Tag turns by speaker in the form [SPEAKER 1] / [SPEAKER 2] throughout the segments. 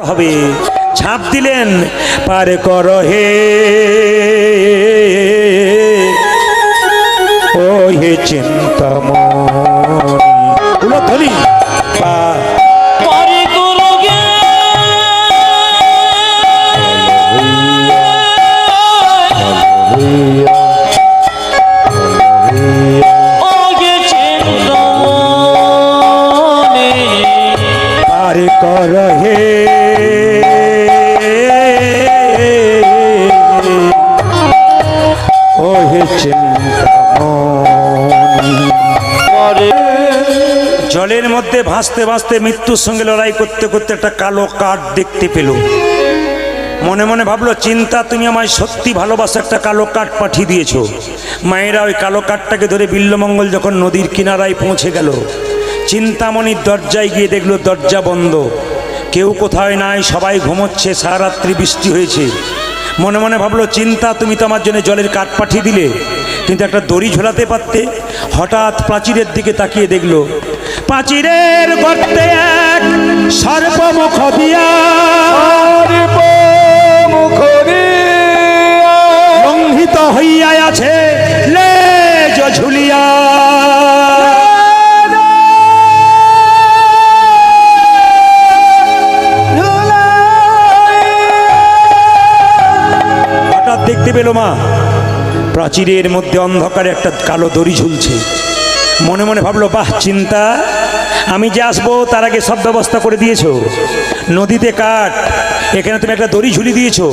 [SPEAKER 1] হবে। ঝাঁপ দিলেন, পার কর হে ও হে চিন্তামণি, উলধ্বনি পার কর হে ও হে চিন্তামণি। জলের মধ্যে ভাসতে ভাসতে মৃত্যুর সঙ্গে লড়াই করতে করতে একটা কালো কাঠ দেখতে পেল। মনে মনে ভাবলো, চিন্তা তুমি আমায় সত্যি ভালোবাসা একটা কালো কাঠ পাঠিয়ে দিয়েছো। মায়েরা ওই কালো কাঠটাকে ধরে বিল্লমঙ্গল যখন নদীর কিনারায় পৌঁছে গেল, চিন্তামণির দরজায় গিয়ে দেখলো দরজা বন্ধ, কেউ কোথায় নাই, সবাই ঘুমোচ্ছে, সারা রাত্রি বৃষ্টি হয়েছে। মনে মনে ভাবলো, চিন্তা তুমি তো আমার জন্য জলের কাঠ পাঠিয়ে দিলে, কিন্তু একটা দড়ি ঝোলাতে পারতে। হঠাৎ প্রাচীরের দিকে তাকিয়ে দেখলো, প্রাচীরের গর্তে এক সর্বমুখ দিয়া লঙ্ঘিত হইয়া আছে লেজ ঝুলিয়া। হঠাৎ দেখতে পেল মা, প্রাচীরের মধ্যে অন্ধকারে একটা কালো দড়ি ঝুলছে। মনে মনে ভাবলো, বাহ চিন্তা, আমি যে আসবো তার আগে সব ব্যবস্থা করে দিয়েছো। নদীতে কাঠ, এখানে তুমি একটা দড়ি ঝুলি দিয়েছো।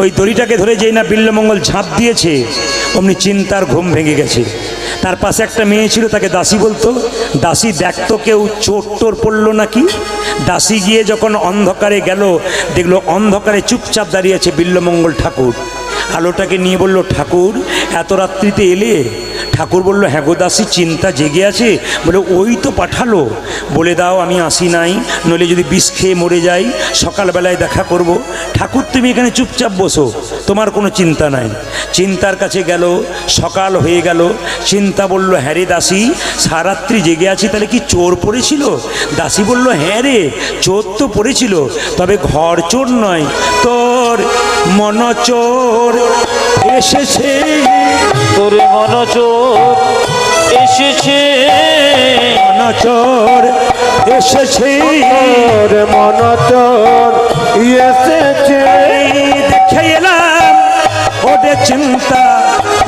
[SPEAKER 1] ওই দড়িটাকে ধরে যেই না বিল্লমঙ্গল ঝাঁপ দিয়েছে, অমনি চিন্তার ঘুম ভেঙে গেছে। তার পাশে একটা মেয়ে ছিল, তাকে দাসী বলতো। দাসী দেখতো কেউ চোট টোর পড়লো নাকি। দাসী গিয়ে যখন অন্ধকারে গেল, দেখলো অন্ধকারে চুপচাপ দাঁড়িয়ে আছে বিল্লমঙ্গল ঠাকুর। আলোটাকে নিয়ে বলল, ঠাকুর এত রাত্রিতে এলে? ঠাকুর বলল, হ্যাঁ গো দাসী, চিন্তা জেগে আছে। বলে, ওই তো পাঠালো, বলে দাও আমি আসি নাই, নইলে যদি বিষ খেয়ে মরে যাই সকালবেলায় দেখা করব। ঠাকুর তুমি এখানে চুপচাপ বসো, তোমার কোনো চিন্তা নাই। চিন্তার কাছে গেল, সকাল হয়ে গেল। চিন্তা বলল, হ্যাঁ রে দাসী, সারাত্রি জেগে আছি, তাহলে কি চোর পড়েছিল? দাসী বলল, হ্যাঁ রে, চোর তো পড়েছিল, তবে ঘর চোর নয়, তোর মনচোর এসেছে।
[SPEAKER 2] তোর মনচোর এসেছে,
[SPEAKER 1] মনচোর এসেছে,
[SPEAKER 2] তোর মনচোর এসেছে।
[SPEAKER 1] দেখে এলাম ওরে চিন্তা,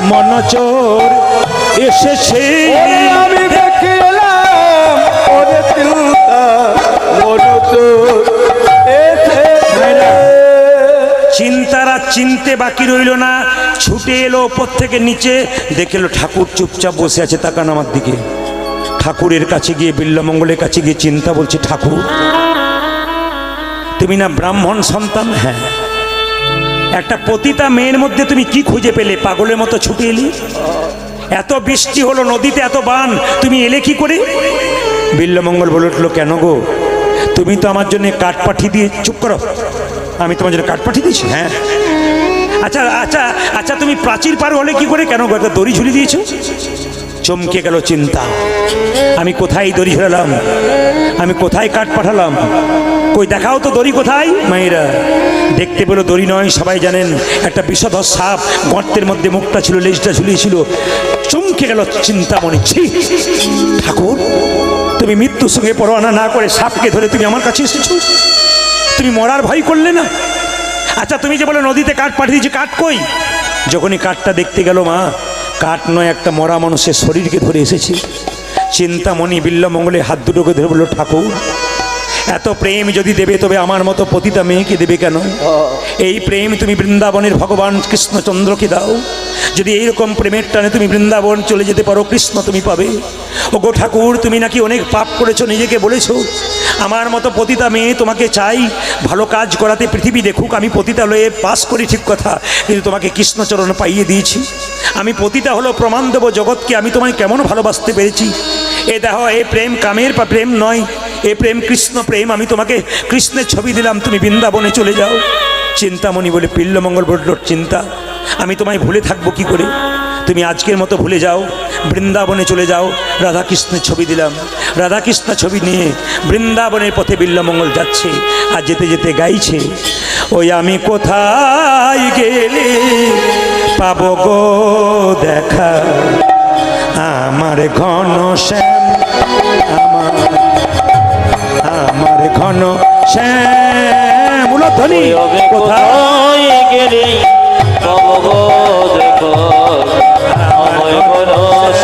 [SPEAKER 1] মনচোর এসেছে।
[SPEAKER 2] আমি দেখে এলাম ওরে চিন্তা, মনচোর এসেছে।
[SPEAKER 1] চিন্তারা চিনতে বাকি রইল না, ছুটে এলো ওপর থেকে নিচে, দেখলো ঠাকুর চুপচাপ বসে আছে, তাকান আমার দিকে। ঠাকুরের কাছে গিয়ে, বিল্লমঙ্গলের কাছে গিয়ে চিন্তা বলছে, ঠাকুর তুমি না ব্রাহ্মণ সন্তান? হ্যাঁ। একটা পতিতা মেয়ের মধ্যে তুমি কি খুঁজে পেলে, পাগলের মতো ছুটে এলি? এত বৃষ্টি হলো, নদীতে এত বান, তুমি এলে কি করে? বিল্লমঙ্গল বলে উঠলো, কেন গো, তুমি তো আমার জন্য কাঠ পাঠিয়ে দিয়ে। চুপ করো, আমি তোমার জন্য কাঠ পাঠিয়ে দিয়েছি? হ্যাঁ। আচ্ছা আচ্ছা আচ্ছা, তুমি প্রাচীর পার হলে কি করে? কেন গো, একটা দড়ি ঝুলি দিয়েছো? চমকে গেল চিন্তা, আমি কোথায় দড়ি ঝুলালাম, আমি কোথায় কাঠ পাঠালাম, কই দেখাও তো দড়ি কোথায়? মায়েরা দেখতে পেলো দড়ি নয়, সবাই জানেন একটা বিষধর সাপ, গর্তের মধ্যে মুখটা ছিল, লেজটা ঝুলিয়েছিল। চমকে গেল চিন্তামণি, ছি ঠাকুর, তুমি মৃত্যুর সঙ্গে পরোয়ানা না করে সাপকে ধরে তুমি আমার কাছে এসেছো, তুমি মরার ভয় করলে না? আচ্ছা তুমি যে বলে নদীতে কাঠ পাঠিয়ে দিয়েছি, কাঠ কই? যখনই কাঠটা দেখতে গেল মা, কাঠ নয়, একটা মরা মানুষের শরীরকে ধরে এসেছে। চিন্তামণি বিল্লমঙ্গলে হাত দুটোকে ধরে বলল, ঠাকুর এত প্রেম যদি দেবে, তবে আমার মতো পতিতা মেয়েকে দেবে কেন? এই প্রেম তুমি বৃন্দাবনের ভগবান কৃষ্ণচন্দ্রকে দাও। যদি এইরকম প্রেমের টানে তুমি বৃন্দাবন চলে যেতে পারো, কৃষ্ণ তুমি পাবে। ও গো ঠাকুর, তুমি নাকি অনেক পাপ করেছো, নিজেকে বলেছো। আমার মতো পতিতা মেয়ে তোমাকে চাই, ভালো কাজ করাতে পৃথিবী দেখুক। আমি পতিতা লয়ে পাস করি ঠিক কথা, কিন্তু তোমাকে কৃষ্ণচরণ পাইয়ে দিয়েছি। আমি পতিতা হলো প্রমাণ দেবো জগৎকে আমি তোমায় কেমন ভালোবাসতে পেরেছি। এ দেখো, এ প্রেম কামের প্রেম নয়, এ প্রেম কৃষ্ণ প্রেম। আমি তোমাকে কৃষ্ণের ছবি দিলাম, তুমি বৃন্দাবনে চলে যাও। চিন্তামণি বলে, বিল্লমঙ্গল বলল, চিন্তা আমি তোমায় ভুলে থাকবো কি করে? তুমি আজকের মতো ভুলে যাও, বৃন্দাবনে চলে যাও। রাধাকৃষ্ণের ছবি দিলাম, রাধাকৃষ্ণ ছবি নিয়ে বৃন্দাবনের পথে বিল্লমঙ্গল যাচ্ছে, আর যেতে যেতে গাইছে, ওই আমি কোথায় গেলে পাবো গো দেখা, আমার ঘন শ্যাম, আমার ঘন শ্যাম। মূলধ্বনি কোথায়
[SPEAKER 3] গেলে পাবো গো দেখো, আমায় ঘন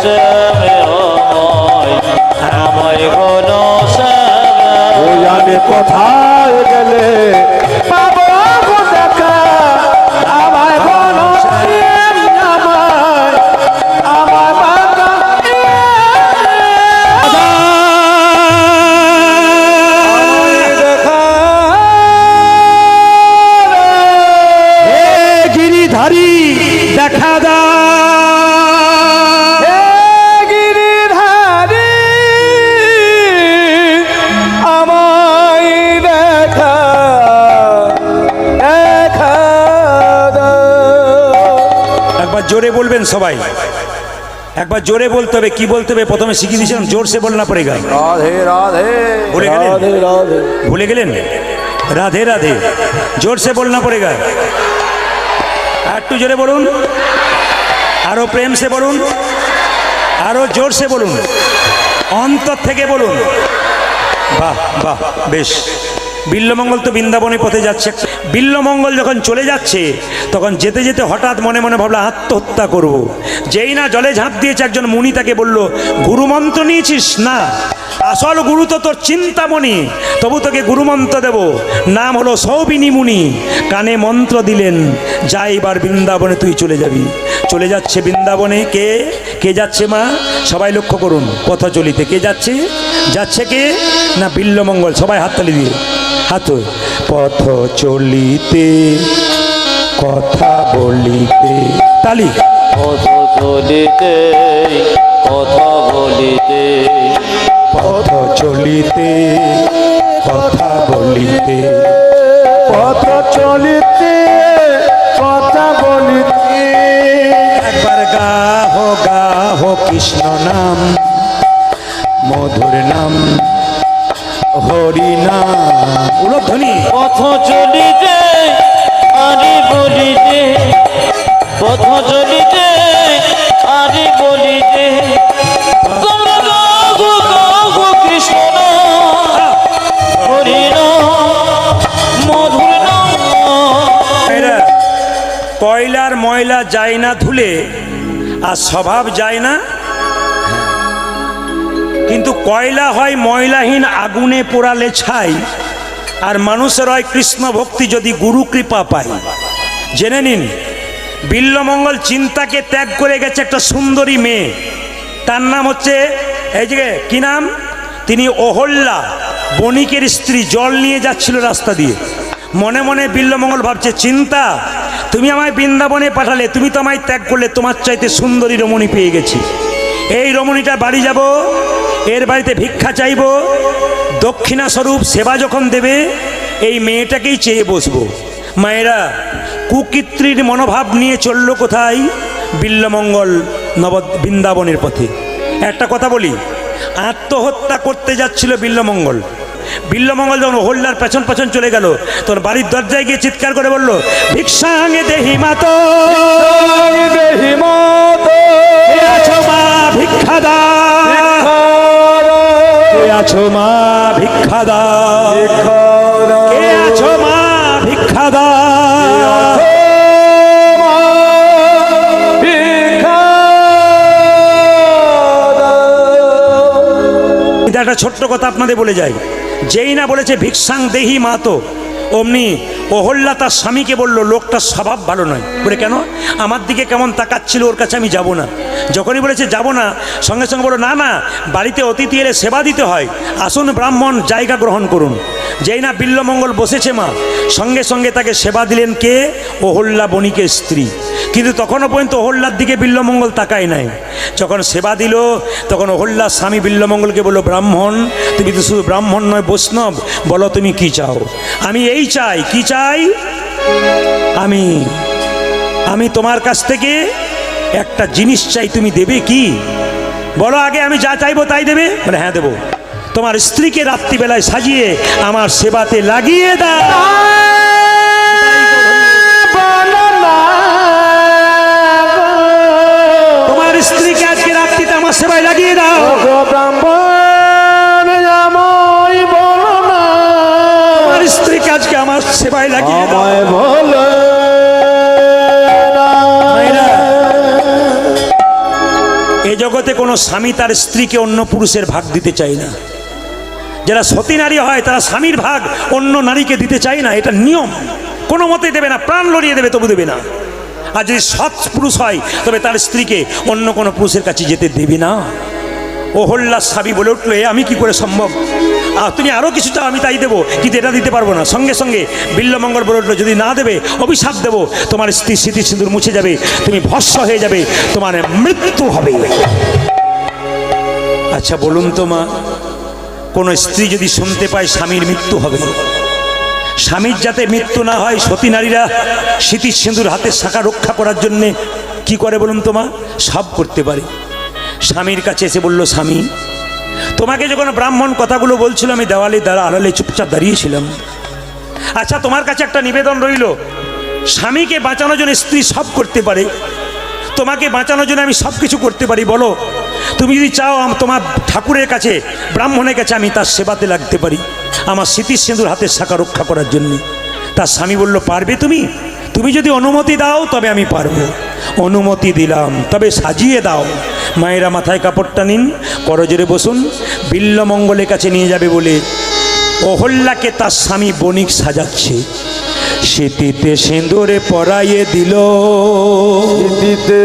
[SPEAKER 3] শ্যামে, আমায় ঘন শ্যামে।
[SPEAKER 2] ওই আমি কোথায় গেলে পাবো গো দেখা, আমার ঘন শ্যাম, আমার বাঁকা দেখা
[SPEAKER 1] হে গিরিধারী দেখা দা,
[SPEAKER 2] হে গিরিধারী আমায় দেখা দেখা দাও।
[SPEAKER 1] একবার জোরে বলবেন সবাই, একবার জোরে বলতে হবে। কি বলতে হবে প্রথমে শিখিয়ে দিয়েছিলাম, জোরসে বলনা পড়েগা।
[SPEAKER 2] রাধে রাধে
[SPEAKER 1] ভুলে গেলেন?
[SPEAKER 2] রাধে রাধে
[SPEAKER 1] ভুলে গেলেন? রাধে রাধে জোরসে বলনা পড়েগা। একটু জোরে বলুন, আরো প্রেম সে বলুন, আরো জোরসে বলুন, অন্তর থেকে বলুন। বাহ বাহ, বেশ। বিল্লমঙ্গল তো বৃন্দাবনের পথে যাচ্ছে। বিল্লমঙ্গল যখন চলে যাচ্ছে, তখন যেতে যেতে হঠাৎ মনে মনে ভাবলো আত্মহত্যা করব। যেই না জলে ঝাঁপ দিয়েছে, একজন মুনি তাকে বলল, গুরুমন্ত্র নিয়েছিস? না, আসল গুরু তো তোর চিন্তামণি, তবু তোকে গুরুমন্ত্র দেব, নাম হলো সৌবিনী মুনি। কানে মন্ত্র দিলেন, যা এবার বৃন্দাবনে তুই চলে যাবি। চলে যাচ্ছে বৃন্দাবনে। কে কে যাচ্ছে মা? সবাই লক্ষ্য করুন, পথ চলিতে কে যাচ্ছে? যাচ্ছে কে না বিল্লমঙ্গল। সবাই হাততালি দিয়ে, হাত। পথ চলিতে কথা বলিতে, তালি।
[SPEAKER 3] পথ চলিতে কথা বলিতে,
[SPEAKER 1] পথ চলিতে কথা বলিতে,
[SPEAKER 2] পথ চলিতে কথা বলিতে।
[SPEAKER 1] একবার গাহো গাহো কৃষ্ণ নাম, মধুর নাম, হরি নাম। উলধ্বনি।
[SPEAKER 3] পথ চলিতে আরে বলিতে, পথ চলিতে আরে বলিতে, তোমরা গাও গাও কৃষ্ণ নাম, হরি নাম, মধুর নাম।
[SPEAKER 1] এরা কয়লার ময়লা যায় না ধুলে, আর স্বভাব যায় না। কিন্তু কয়লা হয় ময়লাহীন আগুনে পোড়ালে ছাই, আর মানুষের হয় কৃষ্ণ ভক্তি যদি গুরু কৃপা পায়। জেনে নিন, বিল্লমঙ্গল চিন্তাকে ত্যাগ করে গেছে একটা সুন্দরী মেয়ে, তার নাম হচ্ছে, এই যে কি নাম, তিনি অহল্যা, বণিকের স্ত্রী। জল নিয়ে যাচ্ছিল রাস্তা দিয়ে। মনে মনে বিল্লমঙ্গল ভাবছে, চিন্তা, তুমি আমায় বৃন্দাবনে পাঠালে, তুমি তো আমায় ত্যাগ করলে, তোমার চাইতে সুন্দরী রমণী পেয়ে গেছি। এই রমণীটা বাড়ি যাব, এর বাড়িতে ভিক্ষা চাইব, দক্ষিণা স্বরূপ সেবা যখন দেবে, এই মেয়েটাকেই চেয়ে বসবো। মায়েরা কুকীর্তির মনোভাব নিয়ে চলল কোথায়? বিল্লমঙ্গল বৃন্দাবনের পথে। একটা কথা বলি, আত্মহত্যা করতে যাচ্ছিল বিল্লমঙ্গল। বিল্লমঙ্গল যখন হল্লার পেছন পেছন চলে গেল, তখন বাড়ির দরজায় গিয়ে চিৎকার করে বলল, ভিক্ষাঙ্গে দেহি মাতো,
[SPEAKER 2] দেহি মাতো,
[SPEAKER 1] কে আছো মা ভিক্ষা দাও, কে আছো মা ভিক্ষা দাও, কে আছো মা ভিক্ষা দাও। একটা ছোট্ট কথা আপনাদের বলে যাই, যেই না বলেছে ভিক্ষাং দেহি মাতো, অমনি অহল্যা তার স্বামীকে বলল, লোকটার স্বভাব ভালো নয়। বলে কেন? আমার দিকে কেমন তাকাচ্ছিল, ওর কাছে আমি যাব না। যখনই বলেছে যাব না, সঙ্গে সঙ্গে বলো, না না, বাড়িতে অতিথি এলে সেবা দিতে হয়, আসুন ব্রাহ্মণ, জায়গা গ্রহণ করুন। যেই না বিল্লমঙ্গল বসেছে মা, সঙ্গে সঙ্গে তাকে সেবা দিলেন কে? অহল্যা বণিকের স্ত্রী। কিন্তু তখনও পর্যন্ত অহল্যার দিকে বিল্লমঙ্গল তাকায় নাই। যখন সেবা দিল, তখন অহল্যার স্বামী বিল্লমঙ্গলকে বলল, ব্রাহ্মণ, তুমি তো শুধু ব্রাহ্মণ নয়, বৈষ্ণব, বলো তুমি কি চাও? আমি এই চাই। কি চাই? আমি তোমার কাছ থেকে একটা জিনিস চাই, তুমি দেবে কি? বলো আগে, আমি যা চাইবো তাই দেবে? বলে হ্যাঁ দেবো। তোমার স্ত্রীকে রাত্রিবেলায় সাজিয়ে আমার সেবাতে লাগিয়ে দাও। তোমার স্ত্রীকে আজকে রাত্রিতে আমার সেবায় লাগিয়ে দাও।
[SPEAKER 2] ব্রাহ্মণ আমায় বলো না,
[SPEAKER 1] তোমার স্ত্রীকে আজকে আমার সেবায় লাগিয়ে দাও।
[SPEAKER 2] আমায় বলো না।
[SPEAKER 1] মায়েরা, এ জগতে কোনো স্বামী তার স্ত্রীকে অন্য পুরুষের ভাগ দিতে চায় না। যারা সতী নারী হয় তারা স্বামীর ভাগ অন্য নারীকে দিতে চায় না, এটা নিয়ম। কোনো মতেই দেবে না, প্রাণ লড়িয়ে দেবে তবু দেবে না। আর যদি সৎ পুরুষ হয় তবে তার স্ত্রীকে অন্য কোনো পুরুষের কাছে যেতে দেবে না। অহল্যার স্বামী বলে উঠলো, এ আমি কি করে সম্ভব? তুমি আরও কিছু চাও, আমি তাই দেবো, কিন্তু এটা দিতে পারবো না। সঙ্গে সঙ্গে বিল্বমঙ্গল বলে উঠলো, যদি না দেবে অভিশাপ দেবো, তোমার স্ত্রীর স্মৃতি সিঁদুর মুছে যাবে, তুমি ভস্ম হয়ে যাবে, তোমার মৃত্যু হবে। আচ্ছা বলুন তো মা, কোনো স্ত্রী যদি শুনতে পায় স্বামীর মৃত্যু হবে, স্বামীর যাতে মৃত্যু না হয়, সতী নারীরা স্মৃতির সিঁদুর হাতের শাখা রক্ষা করার জন্যে কি করে বলুন তো মা? সব করতে পারে। স্বামীর কাছে এসে বলল, স্বামী, তোমাকে যখন ব্রাহ্মণ কথাগুলো বলছিল আমি দেওয়ালে দ্বারা আড়ালে চুপচাপ দাঁড়িয়েছিলাম। আচ্ছা তোমার কাছে একটা নিবেদন রইল, স্বামীকে বাঁচানোর জন্য স্ত্রী সব করতে পারে, তোমাকে বাঁচানোর জন্য আমি সব কিছু করতে পারি। বলো, তুমি যদি চাও তোমার ঠাকুরের কাছে, ব্রাহ্মণের কাছে আমি তার সেবাতে লাগতে পারি, আমার স্মৃতির সিঁদুর হাতের শাখা রক্ষা করার জন্য। তার স্বামী বলল, পারবে তুমি? তুমি যদি অনুমতি দাও তবে আমি পারবো। অনুমতি দিলাম, তবে সাজিয়ে দাও। মায়েরা মাথায় কাপড়টা নিন, করজোরে বসুন। বিল্বমঙ্গলের কাছে নিয়ে যাবে বলে অহল্যাকে তার স্বামী বণিক সাজাচ্ছে। স্মৃতিতে সিঁদুরে পরাইয়ে দিল,
[SPEAKER 2] স্মৃতিতে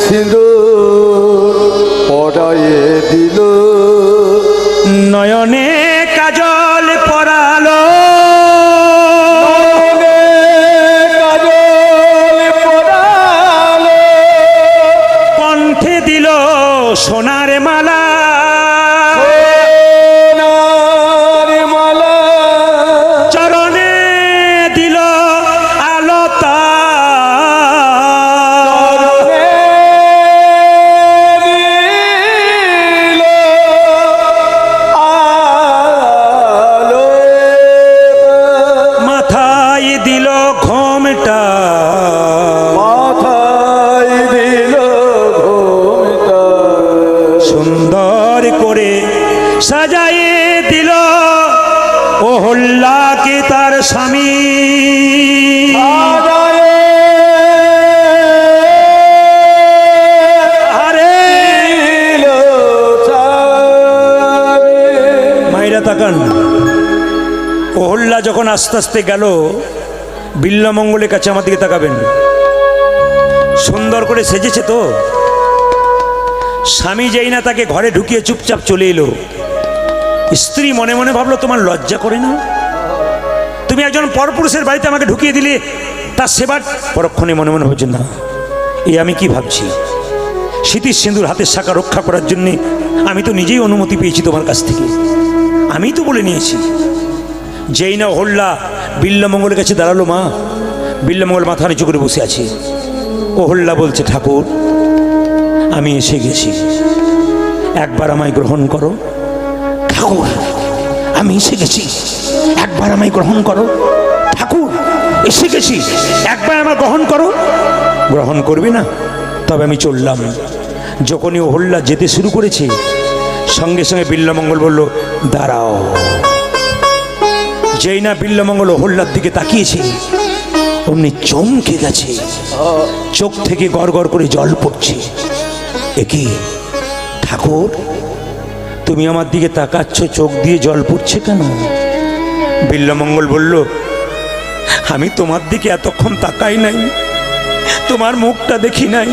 [SPEAKER 2] সিঁদুর পরাইয়ে দিল,
[SPEAKER 1] নয়নে কাজল পরালো,
[SPEAKER 2] কাজল পরালো,
[SPEAKER 1] কণ্ঠে দিল সোনার মালা,
[SPEAKER 2] সোনার মালা,
[SPEAKER 1] চরণে দিল আলতা,
[SPEAKER 2] দিল আলো,
[SPEAKER 1] মাথায় দিল ঘোমটা,
[SPEAKER 2] মাথায় দিল ঘোমটা,
[SPEAKER 1] সুন্দর করে সাজায়ে দিল অহল্যাকে তার স্বামী। আরে মায়েরা তাকান, অহল্যা যখন আস্তে আস্তে গেল, বিল্বমঙ্গলের কাছে আমার দিকে তাকাবেন। সুন্দর করে সেজেছে তো? স্বামী যেই না তাকে ঘরে ঢুকিয়ে চুপচাপ চলে এলো, স্ত্রী মনে মনে ভাবলো, তোমার লজ্জা করে না? তুমি একজন পরপুরুষের বাড়িতে আমাকে ঢুকিয়ে দিলে, তার সেবার। পরক্ষণে মনে মনে হচ্ছে, না এই আমি কি ভাবছি? স্মৃতির সিঁদুর হাতের শাখা রক্ষা করার জন্যে আমি তো নিজেই অনুমতি পেয়েছি তোমার কাছ থেকে, আমিই তো বলে নিয়েছি। যেই না অহল্যা বিল্বমঙ্গলের কাছে দাঁড়ালো, মা, বিল্বমঙ্গল মাথা নিচু করে বসে আছে। অহল্যা বলছে, ঠাকুর আমি এসে গেছি, একবার আমায় গ্রহণ করো। ঠাকুর আমি এসে গেছি, একবার আমায় গ্রহণ করো। ঠাকুর এসে গেছি, একবার আমার গ্রহণ করো। গ্রহণ করবে না? তবে আমি চললাম। যখনই অহল্যা যেতে শুরু করেছে, সঙ্গে সঙ্গে বিল্বমঙ্গল বলল, দাঁড়াও। যেই না বিল্বমঙ্গল অহল্যার দিকে তাকিয়েছে, অমনি চমকে গেছে, চোখ থেকে গড় গড় করে জল পড়ছে। এ কি ঠাকুর, তুমি আমার দিকে তাকাচ্ছ, চোখ দিয়ে জল পড়ছে কেন? বিল্বমঙ্গল বলল, আমি তোমার দিকে এতক্ষণ তাকাই নাই, তোমার মুখটা দেখি নাই।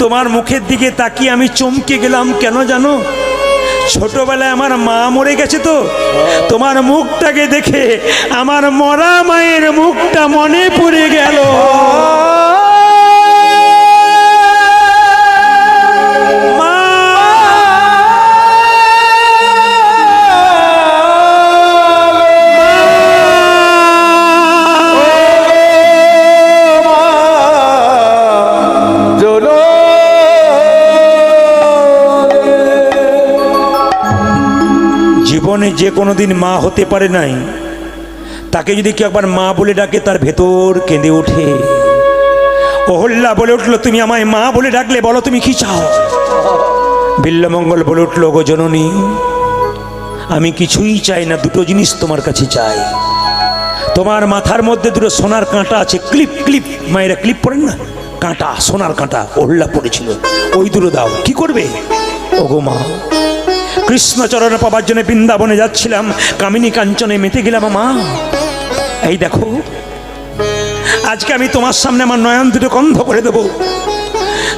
[SPEAKER 1] তোমার মুখের দিকে তাকিয়ে আমি চমকে গেলাম। কেন জানো? ছোটবেলায় আমার মা মরে গেছে তো, তোমার মুখটাকে দেখে আমার মরা মায়ের মুখটা মনে পড়ে গেল। জীবনে যে কোনো দিন মা হতে পারে নাই, তাকে যদি কেউ একবার মা বলে ডাকে তার ভেতর কেঁদে ওঠে। অহল্যা বলে উঠলো, তুমি আমায় মা বলে ডাকলে, বলো তুমি কি চাও? বিল্বমঙ্গল বলে উঠলো, গো জননী, আমি কিছুই চাই না, দুটো জিনিস তোমার কাছে চাই। তোমার মাথার মধ্যে দুটো সোনার কাঁটা আছে, ক্লিপ ক্লিপ, মায়েরা ক্লিপ পরেন না, কাঁটা, সোনার কাঁটা, অহল্যা পড়েছিল, ওই দুটো দাও। কি করবে? ওগো মা, কৃষ্ণচরণ পাবার জন্য বৃন্দাবনে যাচ্ছিলাম, কামিনী কাঞ্চনে মেতে গেলাম মা, এই দেখো আজকে আমি তোমার সামনে আমার নয়ন দুটো বন্ধ করে দেবো।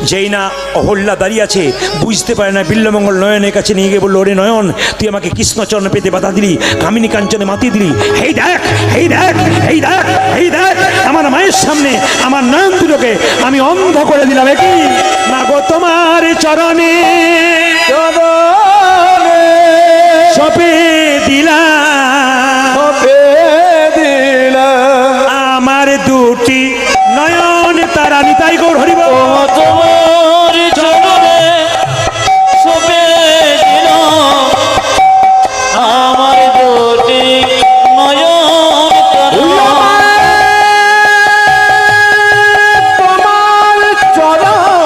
[SPEAKER 1] যেই না অহল্যা দাঁড়িয়ে আছে, বুঝতে পারে না, বিল্বমঙ্গল নয়নের কাছে নিয়ে গিয়ে বললো, ওরে নয়ন, তুই আমাকে কৃষ্ণচরণ পেতে বাধা দিলি, কামিনী কাঞ্চনে মাতিয়ে দিলি, এই দেখ, এই দেখ, এই দেখ, এই দেখ, আমার মায়ের সামনে আমার নয়ন দুটোকে আমি অন্ধ করে দিলাম। কি না গো, তোমার চরণে সপে দিলাম, আমার দুটি নয়ন তারা, নিতাই গৌর হরিব।
[SPEAKER 3] তোমার চরণে সপে দিলাম, আমার দুটি নয়ন তারা।
[SPEAKER 2] তোমার চরণে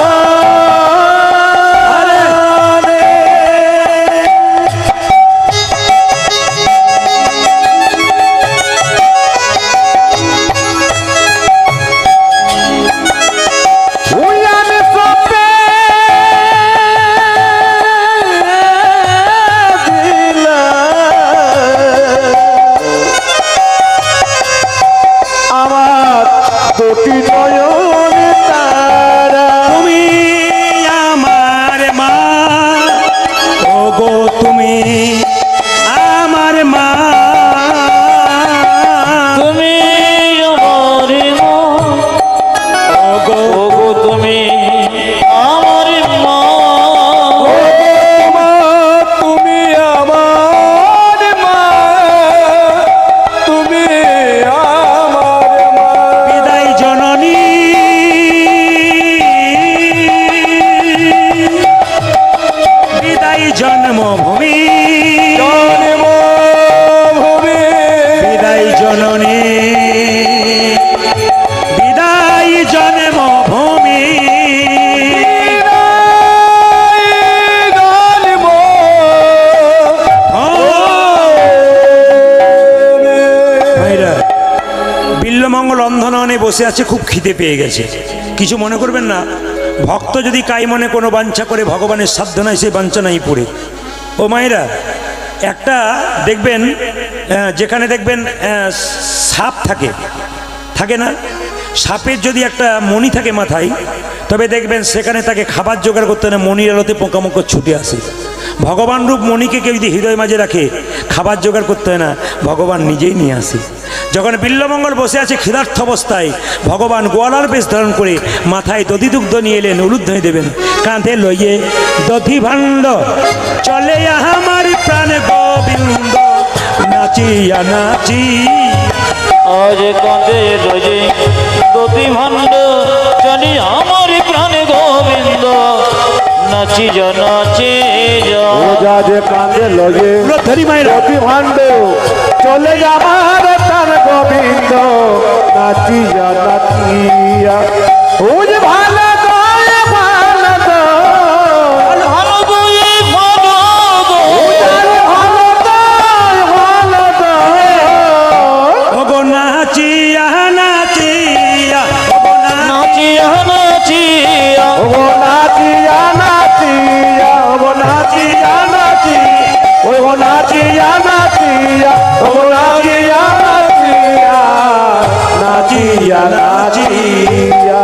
[SPEAKER 1] জন্মভূমি, বিদায় জননী, বিদায় জন্মভূমি, বিল্বমঙ্গল অন্ধনয়নে বসে আছে, খুব খিদে পেয়ে গেছে। কিছু মনে করবেন না, ভক্ত যদি কাই মনে কোনো বাঞ্ছা করে, ভগবানের সাধ্য নাই সেই বাঞ্ছা নাই পড়ে। ও মায়েরা, একটা দেখবেন, যেখানে দেখবেন সাপ থাকে, থাকে না, সাপের যদি একটা মণি থাকে মাথায়, তবে দেখবেন সেখানে তাকে খাবার জোগাড় করতে না, মণির আলোতে পোকামাকড় ছুটে আসে। ভগবান রূপ মণিকে কেউ যদি হৃদয় মাঝে রাখে, খাবার জোগাড় করতে হয় না, ভগবান নিজেই নিয়ে আসে। যখন বিল্বমঙ্গল বসে আছে ক্ষুধার্ত অবস্থায়, ভগবান গোয়ালার বেশ ধারণ করে মাথায় দধি দুগ্ধ নিয়ে এলেন, উলুধ্বনি দেবেন, কাঁধে লইয়ে দধি ভাণ্ড, চলে আমার প্রাণ গোবিন্দ, নাচিয়া নাচি।
[SPEAKER 3] আজ কাঁদে লয়ে দধি ভাণ্ড, চলে আমার প্রাণ গোবিন্দ, নাচি যা নাচি যা।
[SPEAKER 2] যে কাঁদে লগে
[SPEAKER 1] ধরি মায়েরা,
[SPEAKER 2] রবি ভাণ্ড, চলে যাবার তার গোবিন্দ, নাচিয়া নাচিয়া। ও যে ভালো দয়, ভালো দয়,
[SPEAKER 3] ভালো দই ভালো দই,
[SPEAKER 2] ভালো দয়, ভালো দয়।
[SPEAKER 1] ওগো নাচিয়া নাচিয়া, ওগো
[SPEAKER 3] নাচিয়া নাচিয়া,
[SPEAKER 2] ও নাচিয়া নাচিয়া, ও নাচিয়া নাচিয়া, ও নাচিয়া নাচিয়া, ও নাচিয়া নাচিয়া, নাচিয়া নাচিয়া।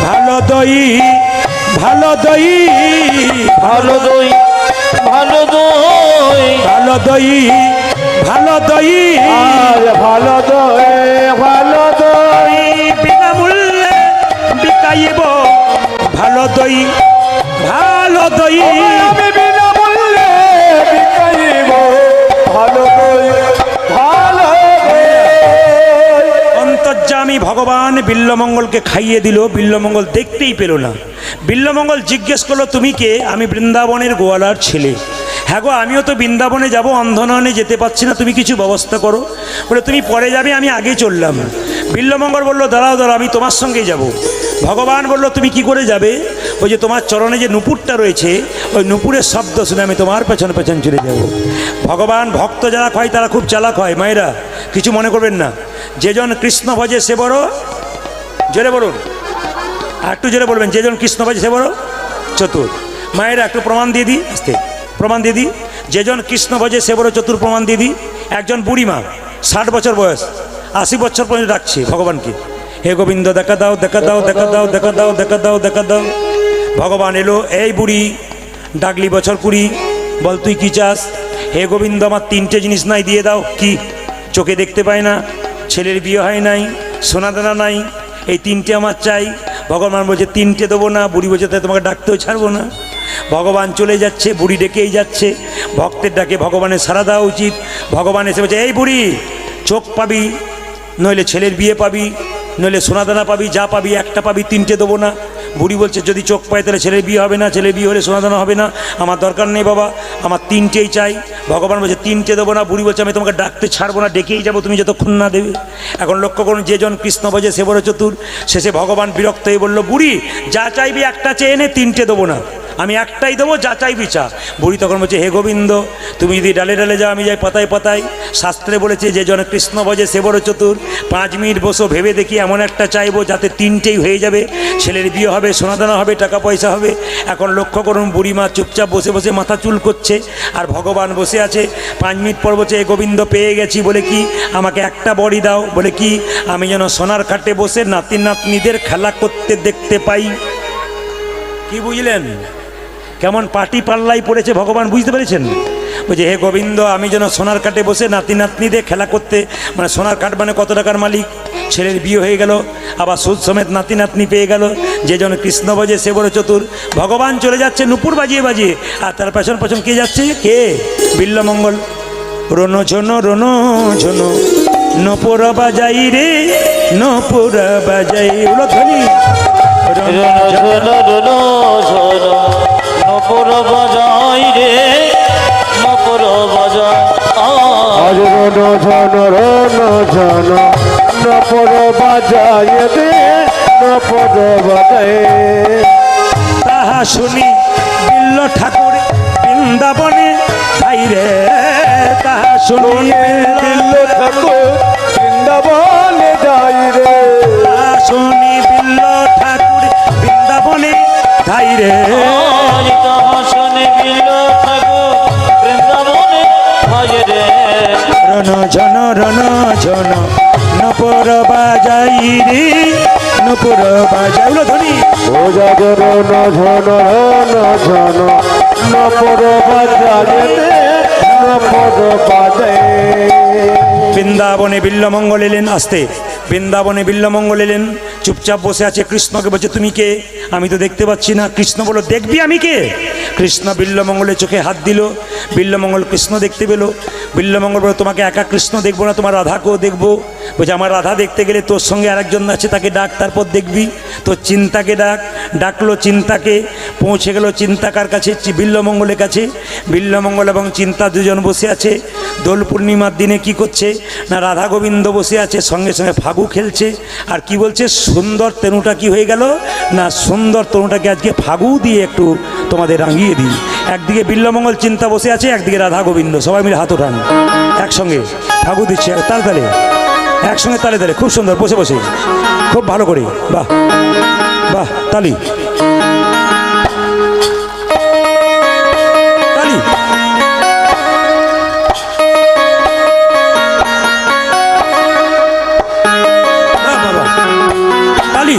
[SPEAKER 1] ভালো দই, ভালো দই,
[SPEAKER 3] ভালো দই ভালো দই,
[SPEAKER 1] ভালো দই, ভালো দই,
[SPEAKER 2] আর ভালো দয়, ভালো দয়,
[SPEAKER 1] বিনামূল্যে বিকাইব, ভালো দই, ভালো দই,
[SPEAKER 2] আমি বিনামূল্যে বিকাইব, ভালো দয়, ভালো দয়।
[SPEAKER 1] অন্তর্যামী ভগবান বিল্বমঙ্গলকে খাইয়ে দিল। বিল্বমঙ্গল দেখতেই পেল না। বিল্বমঙ্গল জিজ্ঞেস করলো, তুমি কে? আমি বৃন্দাবনের গোয়ালার ছেলে। হ্যাঁ গো, আমিও তো বৃন্দাবনে যাব, অন্ধনয়নে যেতে পারছি না, তুমি কিছু ব্যবস্থা করো। বলে তুমি পরে যাবে, আমি আগে চললাম। বিল্বমঙ্গল বলল দাঁড়াও দাঁড়াও, আমি তোমার সঙ্গেই যাব। ভগবান বলল তুমি কি করে যাবে? ওই যে তোমার চরণে যে নুপুরটা রয়েছে, ওই নুপুরের শব্দ শুনে আমি তোমার পেছন পেছন চলে যাব। ভগবান ভক্ত যারা হয় তারা খুব চালাক হয়, মায়েরা কিছু মনে করবেন না। যেজন কৃষ্ণ ভজে সে বড়, জোরে বলুন, আর একটু জোরে বলবেন, যেজন কৃষ্ণ ভজে সে বড় চতুর। মায়েরা একটু প্রমাণ দিয়ে দিই, আস্তে প্রমাণ দিয়ে দিই। যেজন কৃষ্ণ ভজে সে বড় চতুর প্রমাণ দিয়ে দিই। একজন বুড়িমা, 60 বছর বয়স, 80 বছর পর্যন্ত ডাকছে ভগবানকে, হে গোবিন্দ দেখা দাও, দেখা দাও, দেখা দাও, দেখা দাও, দেখা দাও, দেখা দাও। ভগবান এলো, এই বুড়ি ডাকলি বছর 20, বল তুই কি চাস? হে গোবিন্দ আমার 3টে জিনিস নাই, দিয়ে দাও। কি? চোখে দেখতে পায় না, ছেলের বিয়ে হয় নাই, সোনা দানা নাই, এই 3টে আমার চাই। ভগবান বলছে 3টে দেবো না। বুড়ি বলছে তাই তোমাকে ডাকতেও ছাড়বো না। ভগবান চলে যাচ্ছে, বুড়ি ডেকেই যাচ্ছে। ভক্তের ডাকে ভগবানের সাড়া দেওয়া উচিত। ভগবান এসে বলছে এই বুড়ি, চোখ পাবি, নইলে ছেলের বিয়ে পাবি, নইলে সোনাদানা পাবি, যা পাবি একটা পাবি, 3টে দেবো না। বুড়ি বলছে যদি চোখ পাই তাহলে ছেলের বিয়ে হবে না, ছেলের বিয়ে হলে সোনাদানা হবে না, আমার দরকার নেই বাবা, আমার 3টেই চাই। ভগবান বলছে 3টে দেবো না। বুড়ি বলছে আমি তোমাকে ডাকতে ছাড়বো না, ডেকেই যাবো তুমি যতক্ষণ না দেবে। এখন লক্ষ্য করুন, যেজন কৃষ্ণ ভজে সে বড় চতুর। শেষে ভগবান বিরক্ত হয়ে বলল বুড়ি যা চাইবি একটা চেয়ে এনে, 3টে দেবো না, আমি একটাই দেবো, যা চাইবি চা। বুড়ি তখন বলছে হে গোবিন্দ তুমি যদি ডালে ডালে যাও, আমি যাই পাতায় পাতায়। শাস্ত্রে বলেছে যে জন কৃষ্ণ ভজে সে বড় চতুর। 5 মিনিট বসো, ভেবে দেখি এমন একটা চাইবো যাতে 3টেই হয়ে যাবে, ছেলের বিয়ে হবে, সোনাদানা হবে, টাকা পয়সা হবে। এখন লক্ষ্য করুন, বুড়িমা চুপচাপ বসে বসে মাথা চুল করছে, আর ভগবান বসে আছে। 5 মিনিট পর বলছে হে গোবিন্দ পেয়ে গেছি। বলে কি? আমাকে একটা বড়ি দাও। বলে কি? আমি যেন সোনার খাটে বসে নাতি নাতনিদের খেলা করতে দেখতে পাই। কি বুঝলেন? কেমন পাটি পাল্লাই পড়েছে ভগবান, বুঝতে পেরেছেন? বলছে হে গোবিন্দ আমি যেন সোনার কাঠে বসে নাতি নাতনিদের খেলা করতে, মানে সোনার কাঠ মানে কত টাকার মালিক, ছেলের বিয়ে হয়ে গেল, আবার সুদ সমেত নাতি নাতনি পেয়ে গেল। যে জন কৃষ্ণ ভজে সে বড় চতুর। ভগবান চলে যাচ্ছে নুপুর বাজিয়ে বাজিয়ে, আর তার পেছন পেছন কে যাচ্ছে? কে? বিল্বমঙ্গল। রনো ঝনো রনো ঝনো নপুর বাজাই রে, নপুর বাজাই। উলো ধ্বনি
[SPEAKER 3] নপুর বাজাই রে, নপুর বাজাই।
[SPEAKER 2] আজ রনো ঝনো রনো ঝনো নপুর বাজায় দে, নপুর বাজায়।
[SPEAKER 1] তাহা শুনি বিল্ল ঠাকুর বৃন্দাবনে ভাই রে। তাহা শুনি
[SPEAKER 2] বিল্ল ঠাকুর বৃন্দাবনে যাই রে।
[SPEAKER 1] তাহা শুনি বিল্ল ঠাকুর বৃন্দাবনে ভাই রে।
[SPEAKER 3] তাহা শুনে বিল্ল ঠাকুর বৃন্দাবনে ভাই রে।
[SPEAKER 1] রণ ঝন নপুর বাজাই রে, নপুর বাজাই। উলো ধ্বনি
[SPEAKER 2] ও যাগ রনো ঝনো রনো ঝনো নপুর বাজায় দে, নপুর বাজায়।
[SPEAKER 1] বৃন্দাবনে বিল্লমঙ্গল এলেন। আসতে বৃন্দাবনে বিল্লমঙ্গল এলেন, চুপচাপ বসে আছে। কৃষ্ণকে বলছে তুমি কে? আমি তো দেখতে পাচ্ছি না। কৃষ্ণ বলল দেখবি আমি কে? কৃষ্ণ বিল্লমঙ্গলের চোখে হাত দিল। বিল্লমঙ্গল কৃষ্ণ দেখতে পেল। বিল্লমঙ্গল বলল তোমাকে একা কৃষ্ণ দেখবো না, তোমার রাধাকেও দেখবো। বলছে আমার রাধা দেখতে গেলে তোর সঙ্গে আরেকজন আছে, তাকে ডাক, তারপর দেখবি। তোর চিন্তাকে ডাক। ডাকলো চিন্তাকে, পৌঁছে গেল চিন্তাকার কাছে, বিল্লমঙ্গলের কাছে। বিল্লমঙ্গল এবং চিন্তা দুজন বসে আছে। দোল পূর্ণিমার দিনে কি করছে না, রাধা গোবিন্দ বসে আছে, সঙ্গে সঙ্গে ফাগু খেলছে। আর কি বলছে, সুন্দর তনুটা কি হয়ে গেল না, সুন্দর তনুটাকে আজকে ফাগু দিয়ে একটু তোমাদের রাঙিয়ে দিই। একদিকে বিল্লমঙ্গল চিন্তা বসে আছে, একদিকে রাধা গোবিন্দ, সবাই মিলে হাত ওঠান, একসঙ্গে ফাগু দিচ্ছে তালে তালে, একসঙ্গে তালে তালে, খুব সুন্দর বসে বসে, খুব ভালো করে। বাহ বাহ, তালি তালি। তালি।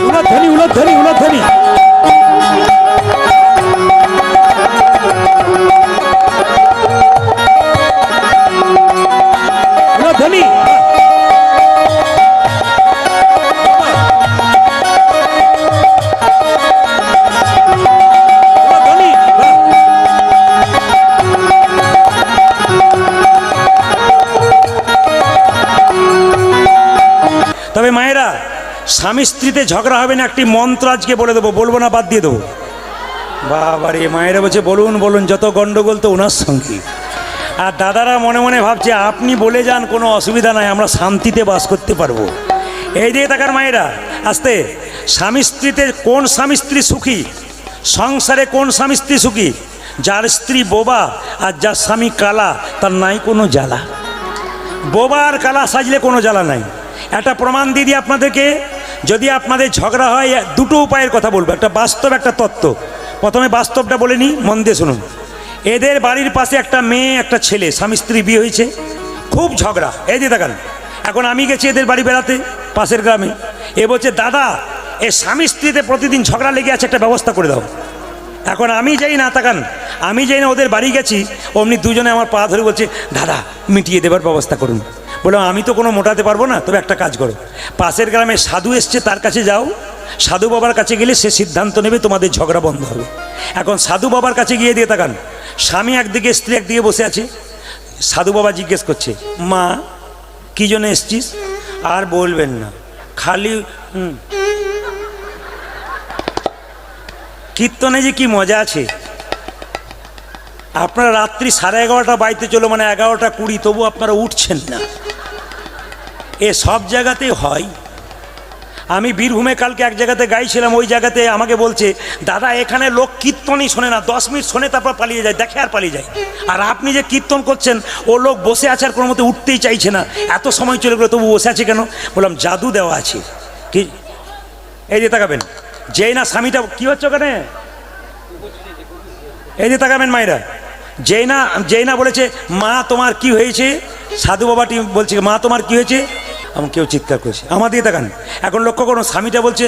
[SPEAKER 1] উলাধ্বনি উলাধ্বনি উলাধ্বনি। স্বামী স্ত্রীতে ঝগড়া হবে না, একটি মন্ত্র আজকে বলে দেবো, বলবো না বাদ দিয়ে দেবো? বাবারে, মায়েরা বলছে বলুন বলুন, যত গন্ডগোল তো ওনার সঙ্গে। আর দাদারা মনে মনে ভাবছে আপনি বলে যান, কোনো অসুবিধা নাই, আমরা শান্তিতে বাস করতে পারবো। এই দিয়ে তাকার মায়েরা, আস্তে। স্বামী স্ত্রীতে কোন স্বামী স্ত্রী সুখী? সংসারে কোন স্বামী স্ত্রী সুখী? যার স্ত্রী বোবা আর যার স্বামী কালা, তার নাই কোনো জ্বালা। বোবা আর কালা সাজলে কোনো জ্বালা নাই। একটা প্রমাণ দিয়ে দিই আপনাদেরকে। যদি আপনাদের ঝগড়া হয়, দুটো উপায়ের কথা বলবো, একটা বাস্তব, একটা তত্ত্ব। প্রথমে বাস্তবটা বলে নিই, মন দিয়ে শুনুন। এদের বাড়ির পাশে একটা মেয়ে একটা ছেলে, স্বামী স্ত্রী বিয়ে হয়েছে, খুব ঝগড়া। এই দিয়ে দেখান, এখন আমি গেছি এদের বাড়ি বেড়াতে পাশের গ্রামে। এ বলছে দাদা, এ স্বামী স্ত্রীতে প্রতিদিন ঝগড়া লেগে আছে, একটা ব্যবস্থা করে দাও। এখন আমি যাই না, তাকান, আমি যাই না, ওদের বাড়ি গেছি, অমনি দুজনে আমার পা ধরে বলছে দাদা মিটিয়ে দেবার ব্যবস্থা করুন। বললাম আমি তো কোনো মোটাতে পারবো না, তবে একটা কাজ করো, পাশের গ্রামে সাধু এসছে, তার কাছে যাও। সাধু বাবার কাছে গেলে সে সিদ্ধান্ত নেবে, তোমাদের ঝগড়া বন্ধ হবে। এখন সাধু বাবার কাছে গিয়ে দিয়ে তাকান, স্বামী একদিকে, স্ত্রী একদিকে বসে আছে। সাধু বাবা জিজ্ঞেস করছে, মা কী জন্য এসছিস? আর বলবেন না, খালি কীর্তনে যে কি মজা আছে। আপনারা রাত্রি 11:30 বাড়িতে চলো, মানে 11:20, তবু আপনারা উঠছেন না। এ সব জায়গাতেই হয়। আমি বীরভূমে কালকে এক জায়গাতে গাইছিলাম, ওই জায়গাতে আমাকে বলছে দাদা এখানে লোক কীর্তনই শোনে না, 10 মিনিট শোনে তারপর পালিয়ে যায়, দেখে আর পালিয়ে যায়। আর আপনি যে কীর্তন করছেন, ও লোক বসে আছে আর কোনো মতে উঠতেই চাইছে না, এত সময় চলে গেলো তবু বসে আছে কেন? বললাম জাদু দেওয়া আছে। কি? এই যে তাকাবেন, যেই না স্বামীটা, কি হচ্ছে ওখানে? এই যে তাকাবেন মায়েরা, যেই না বলেছে মা তোমার কি হয়েছে, সাধু বাবাটি বলছে মা তোমার কি হয়েছে, আমার কেউ চিৎকার করেছে, আমার দিকে তাকান। এখন লক্ষ্য করুন, স্বামীটা বলছে,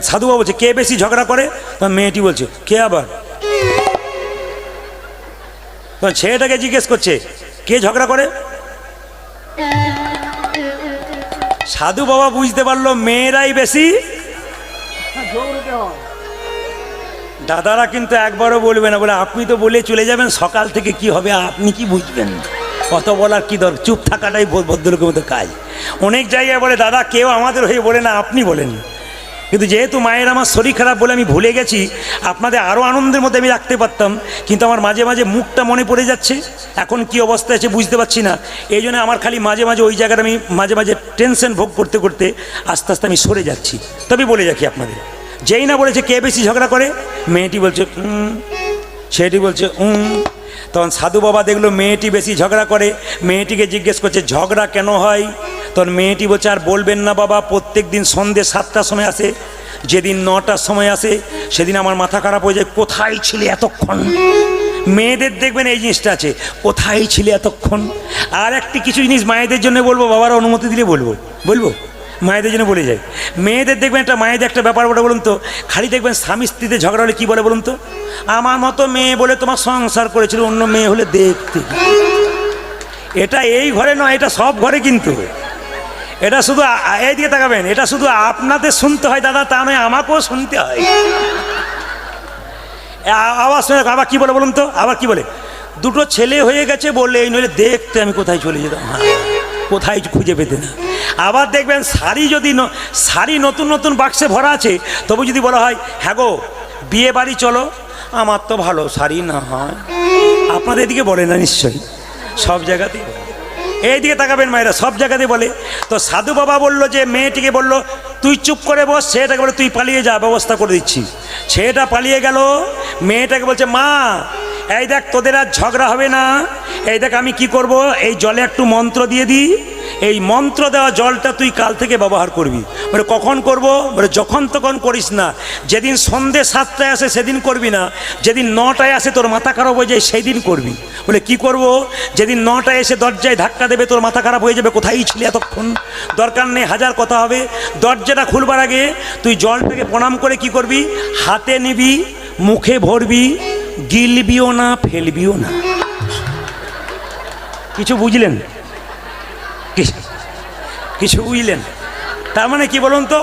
[SPEAKER 1] সাধু বাবা বলছে কে বেশি ঝগড়া করে? তখন মেয়েটি বলছে কে আবার? তখন ছেলেটাকে জিজ্ঞেস করছে কে ঝগড়া করে? সাধু বাবা বুঝতে পারলো মেয়েরাই বেশি। দাদারা কিন্তু একবারও বলবে না, বলে আপনি তো বলে চলে যাবেন, সকাল থেকে কি হবে আপনি কি বুঝবেন? কত বলার কি দরকার, চুপ থাকাটাই ভদ্রলোকের মতো কাজ। অনেক জায়গায় বলে দাদা কেউ আমাদের হয়ে বলে না, আপনি বলেন। কিন্তু যেহেতু মায়ের আমার শরীর খারাপ বলে আমি ভুলে গেছি, আপনাদের আরও আনন্দের মধ্যে আমি রাখতে পারতাম, কিন্তু আমার মাঝে মাঝে মুখটা মনে পড়ে যাচ্ছে, এখন কি অবস্থা আছে বুঝতে পারছি না। এই জন্য আমার খালি মাঝে মাঝে ওই জায়গাটা আমি মাঝে মাঝে টেনশন ভোগ করতে করতে আস্তে আস্তে আমি সরে যাচ্ছি। তবে বলে রাখি আপনাদের, যেই না বলেছে কে বেশি ঝগড়া করে, মেয়েটি বলছে ছেলেটি বলছে তখন সাধু বাবা দেখলো মেয়েটি বেশি ঝগড়া করে, মেয়েটিকে জিজ্ঞেস করছে ঝগড়া কেন হয়? তখন মেয়েটি বলছে আর বলবেন না বাবা, প্রত্যেক দিন সন্ধ্যে 7টার সময় আসে, যেদিন 9টার সময় আসে সেদিন আমার মাথা খারাপ হয়ে যায়, কোথায় ছিলে এতক্ষণ? মেয়েদের দেখবেন এই জিনিসটা আছে, কোথায় ছিলে এতক্ষণ। আর একটি কিছু জিনিস মায়েদের জন্য বলবো, বাবার অনুমতি দিলে বলবো মায়েদের জন্য বলে যায়। মেয়েদের দেখবেন একটা, মায়েদের একটা ব্যাপার বলে বলুন তো, খালি দেখবেন স্বামী স্ত্রীতে ঝগড়া হলে কী বলে বলুন তো, আমার মতো মেয়ে বলে তোমার সংসার করেছিল, অন্য মেয়ে হলে দেখতে। এটা এই ঘরে নয়, এটা সব ঘরে। কিন্তু এটা শুধু এই দিকে তাকাবেন, এটা শুধু আপনাদের শুনতে হয় দাদা, তা নয় আমাকেও শুনতে হয়। আবার শুনে আবার কী বলে বলুন তো, আবার কি বলে, দুটো ছেলে হয়ে গেছে বললে, এই নইলে দেখতে আমি কোথায় চলে যেতাম, কোথায় খুঁজে পেতে না। আবার দেখবেন শাড়ি নতুন নতুন বাক্সে ভরা আছে, তবু যদি বলা হয় হ্যাঁ গো বিয়ে বাড়ি চলো, আমার তো ভালো শাড়ি না হয়। আপনাদের এদিকে বলে না নিশ্চয়ই, সব জায়গাতেই। এইদিকে তাকাবেন মায়েরা, সব জায়গাতেই বলে। তো সাধু বাবা বললো যে মেয়েটিকে বললো তুই চুপ করে বস, ছেলেটাকে বলে তুই পালিয়ে যা, ব্যবস্থা করে দিচ্ছি। ছেলেটা পালিয়ে গেল, মেয়েটাকে বলছে মা এই দেখ তোদের আর ঝগড়া হবে না, এই দেখ আমি কি করব, এই জলে একটু মন্ত্র দিয়ে দিই, এই মন্ত্র দেওয়া জলটা তুই কাল থেকে ব্যবহার করবি। বলে কখন করব? বলে যখন তখন করিস না, যেদিন সন্ধ্যে 7টায় আসে সেদিন করবি না, যেদিন 9টায় আসে তোর মাথা খারাপ হয়ে যায় সেই দিন করবি। বলে কি করব? যেদিন 9টায় এসে দরজায় ধাক্কা দেবে তোর মাথা খারাপ হয়ে যাবে, কোথায় ছিলি এতক্ষণ, দরকার নেই হাজার কথা হবে, দরজাটা খুলবার আগে তুই জলটাকে প্রণাম করে কি করবি, হাতে নিবি, মুখে ভরবি, গিলবিও না ফেলবিও না। কিছু বুঝলেন? কিছু বুঝলেন? তার মানে কি বলুন তো,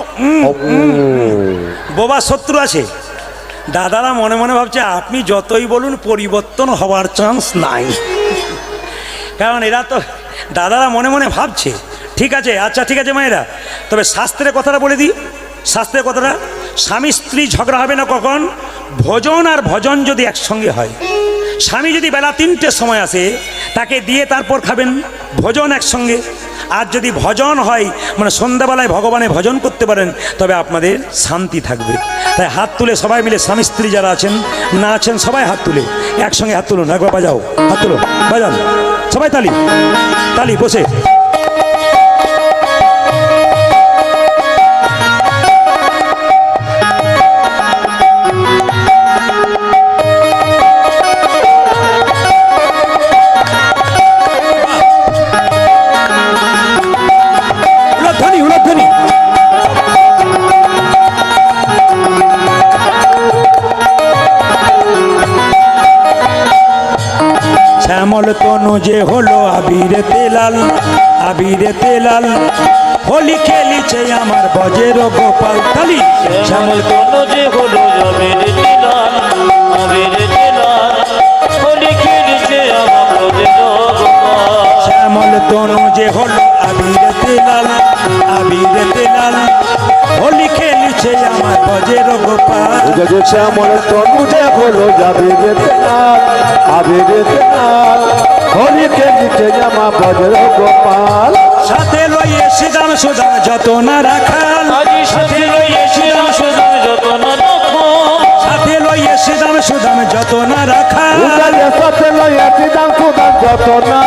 [SPEAKER 1] বোবা শত্রু আছে। দাদারা মনে মনে ভাবছে আপনি যতই বলুন পরিবর্তন হওয়ার চান্স নাই। কারণ এরা তো, দাদারা মনে মনে ভাবছে ঠিক আছে, আচ্ছা ঠিক আছে মায়েরা, তবে শাস্ত্রের কথাটা বলে দিই। শাস্ত্রের কথাটা, স্বামী স্ত্রী ঝগড়া হবে না কখন? ভোজন আর ভজন যদি একসঙ্গে হয়। স্বামী যদি বেলা 3টের সময় আসে, তাকে দিয়ে তারপর খাবেন, ভোজন একসঙ্গে। আর যদি ভজন হয় মানে সন্ধ্যাবেলায় ভগবানের ভজন করতে পারেন, তবে আপনাদের শান্তি থাকবে। তাই হাত তুলে সবাই মিলে, স্বামী স্ত্রী যারা আছেন না আছেন সবাই হাত তুলে একসঙ্গে হাত তুলুন, একবার বাজাও, হাত তুলুন, বাজান সবাই, তালি তালি, বসে। শ্যামল তনু যে হলো আবিরেতে লাল, আবিরেতে লাল, হোলি খেলিছে আমার বজের গোপাল। তালি।
[SPEAKER 3] শ্যামল তনু যে হলো আবিরেতে লাল, আবিরেতে লাল, হোলি খেলিছে আমার বজের গোপাল।
[SPEAKER 1] শ্যামল তনু যে হলো আবিরেতে লাল, আবিরেতে লাল, হোলি খেলিছে আমার বজের গোপাল।
[SPEAKER 2] যে শ্যামল তনু যে হলো যাবে যেতে নাল, আবে যেতে নাল, হরি খেলিছে জামা বজ্র গোপাল।
[SPEAKER 1] সাথে লইয়ে সিদাম সুদাম যত না রাখাল,
[SPEAKER 3] আজি সাথে লইয়ে শ্রীরাম সুদাম যত না রাখাল,
[SPEAKER 1] সাথে লইয়ে সিদাম সুদাম যত না রাখাল।
[SPEAKER 2] সাথে লইয়া সিদাম সুদাম যত না